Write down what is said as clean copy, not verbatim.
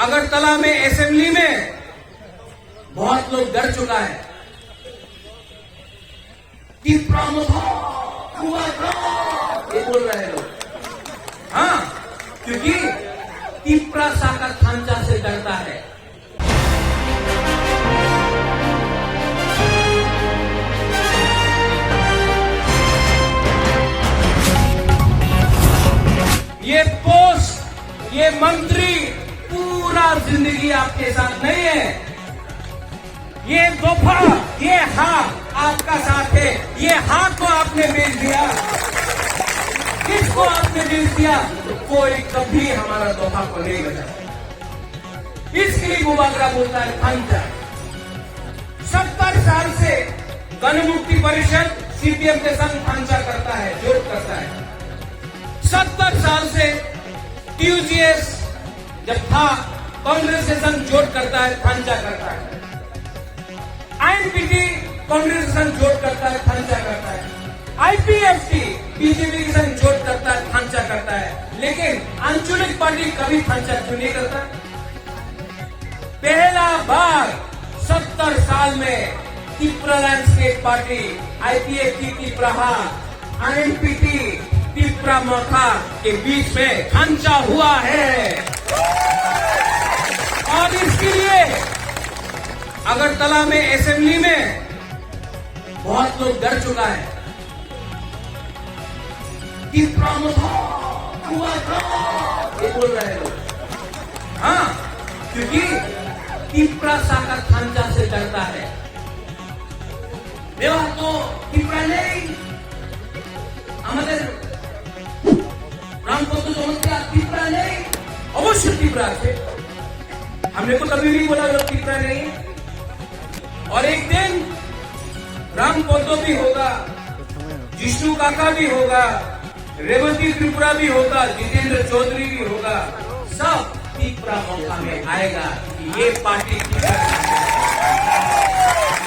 अगरतला में असेंबली में बहुत लोग डर चुका है कि ये बोल रहे हैं लोग। हाँ, क्योंकि तिप्रा साकर खांचा से डरता है। ये पोस्ट, ये मंत्री पूरा जिंदगी आपके साथ नहीं है। ये दोफा, ये हाथ आपका साथ है। ये हाथ को आपने बेच दिया, किसको आपने बेच दिया? कोई कभी हमारा दोफा को नहीं बचा। इसके लिए मुबागरा बोलता है खांचा। 70 साल से गण मुक्ति परिषद सीपीएम के संग खांचा करता है, जोड़ करता है। 70 साल से टीयूजीएस जब था कांग्रेस के संग जोड़ करता है, खांचा करता है। आईएनपीटी कांग्रेस के संग जोड़ करता है, खांचा करता है। आईपीएफटी बीजेपी के संग जोड़ करता है, खांचा करता है। लेकिन आंचलिक पार्टी कभी खांचा क्यों नहीं करता? पहला बार 70 साल में Tipra landscape party, IPFT Tipra, INPT Tipra मखा के बीच में खांचा हुआ है। और इसके लिए अगरतला में असेंबली में बहुत लोग डर चुका है कि ये बोल रहे हैं लोग। हाँ, क्योंकि तिप्रा साकर खांचा से डरता है। देवा तो तिप्रा नहीं, আমাদের रामपंत चमत्कार तिप्रा नहीं, अवश्य तिप्रा थे। हमने तो कभी नहीं बोला लोग तिप्रा नहीं। और एक दिन रामपंत भी होगा, जिष्णु काका भी होगा, रेवती त्रिपुरा भी होगा, जितेंद्र चौधरी भी होगा। सब तिप्रा मौका में आएगा कि ये पार्टी